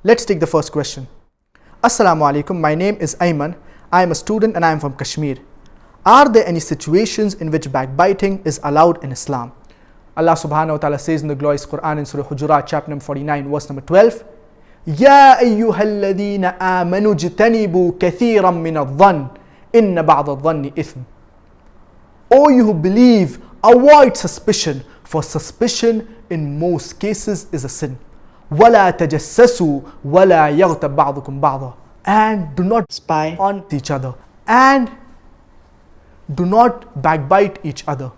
Let's take the first question. Assalamu alaikum, my name is Ayman. I am a student and I am from Kashmir. Are there any situations in which backbiting is allowed in Islam? Allah subhanahu wa ta'ala says in the glorious Quran in Surah Hujurat chapter number 49 verse number 12, Ya ayyuhalladhina amanu jtanibu kathiran min adh-dhann inna ba'da adh-dhanni ithm. O you who believe, avoid suspicion, for suspicion in most cases is a sin. وَلَا تَجَسَّسُوا وَلَا يَغْتَبْ بَعْضُكُمْ بَعْضًا. And do not spy on each other. And do not backbite each other.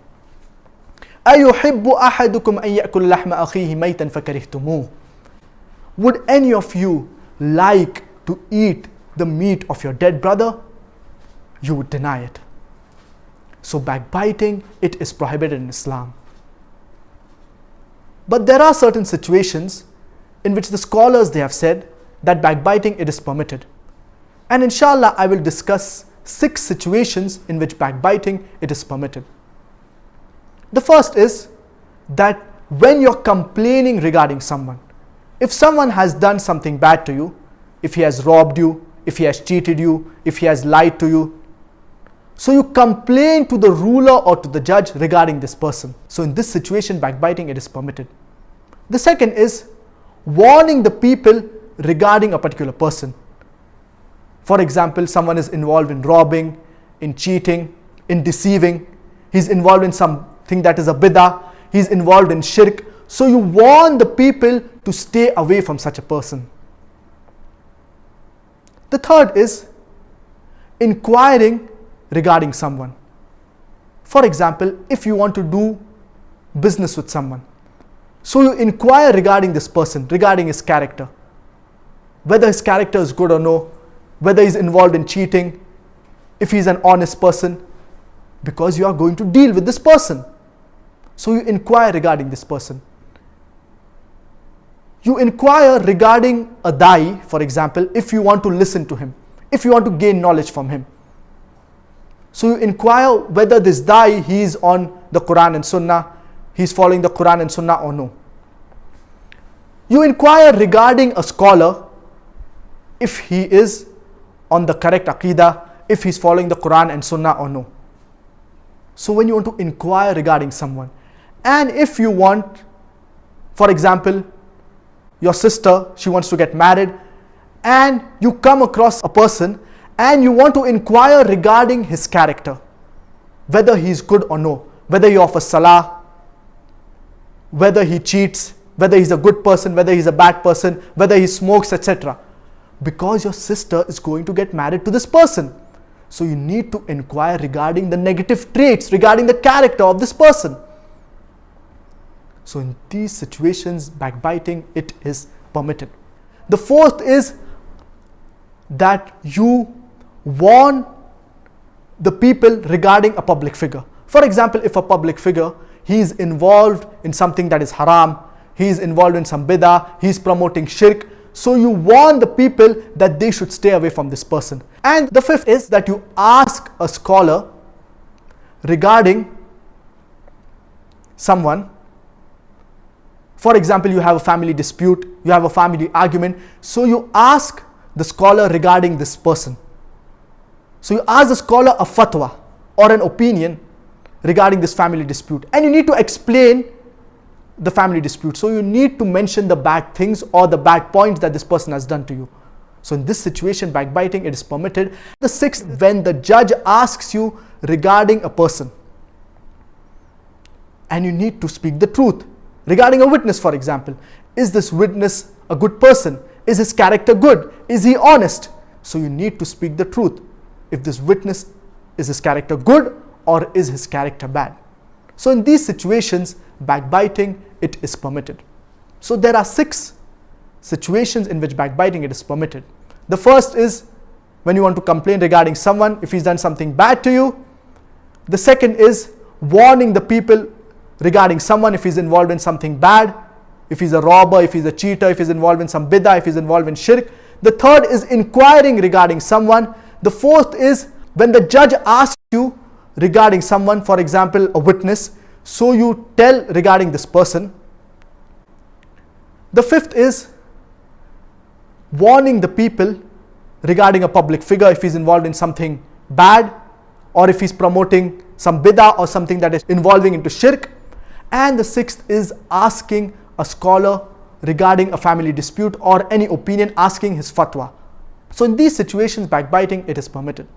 أَيُحِبُّ أَحَدُكُمْ أَن يَأْكُلَ لَحْمَ أَخِيهِ مَيْتًا فَكَرِهْتُمُوهُ. Would any of you like to eat the meat of your dead brother? You would deny it. So backbiting, it is prohibited in Islam. But there are certain situations in which the scholars, they have said that backbiting, it is permitted. And inshallah, I will discuss 6 situations in which backbiting, it is permitted. The first is that when you're complaining regarding someone, if someone has done something bad to you, if he has robbed you, if he has cheated you, if he has lied to you, so you complain to the ruler or to the judge regarding this person. So in this situation, backbiting, it is permitted. The second is warning the people regarding a particular person. For example, someone is involved in robbing, in cheating, in deceiving. He's involved in something that is a bid'ah. He's involved in shirk. So you warn the people to stay away from such a person. The third is inquiring regarding someone. For example, if you want to do business with someone, so you inquire regarding this person, regarding his character, whether his character is good or no, whether he's involved in cheating, if he's an honest person, because you are going to deal with this person. So you inquire regarding this person. You inquire regarding a da'i, for example, if you want to listen to him, if you want to gain knowledge from him. So you inquire whether this da'i, he is on the Quran and Sunnah, he's following the Quran and Sunnah or no. You inquire regarding a scholar, if he is on the correct aqidah, if he's following the Quran and Sunnah or no. So when you want to inquire regarding someone, and if you want, for example, your sister, she wants to get married, and you come across a person and you want to inquire regarding his character, whether he's good or no, whether he offers salah, whether he cheats, whether he's a good person, whether he's a bad person, whether he smokes, etc. Because your sister is going to get married to this person. So you need to inquire regarding the negative traits, regarding the character of this person. So in these situations, backbiting, it is permitted. The fourth is that you warn the people regarding a public figure. For example, if a public figure, he is involved in something that is haram, he is involved in some bid'ah, he is promoting shirk. So you warn the people that they should stay away from this person. And the fifth is that you ask a scholar regarding someone. For example, you have a family dispute, you have a family argument. So you ask the scholar regarding this person. So you ask the scholar a fatwa or an opinion regarding this family dispute, and you need to explain the family dispute. So you need to mention the bad things or the bad points that this person has done to you. So in this situation, backbiting, it is permitted. The sixth, when the judge asks you regarding a person and you need to speak the truth regarding a witness, for example, is this witness a good person? Is his character good? Is he honest? So you need to speak the truth. If this witness, is his character good or is his character bad? So in these situations, backbiting, it is permitted. So there are 6 situations in which backbiting, it is permitted. The first is when you want to complain regarding someone, if he's done something bad to you. The second is warning the people regarding someone if he's involved in something bad, if he's a robber, if he's a cheater, if he's involved in some bid'ah, if he's involved in shirk. The third is inquiring regarding someone. The fourth is when the judge asks you regarding someone, for example, a witness, so you tell regarding this person. The fifth is warning the people regarding a public figure if he's involved in something bad, or if he's promoting some bid'ah or something that is involving into shirk. And the sixth is asking a scholar regarding a family dispute or any opinion, asking his fatwa. So in these situations, backbiting, it is permitted.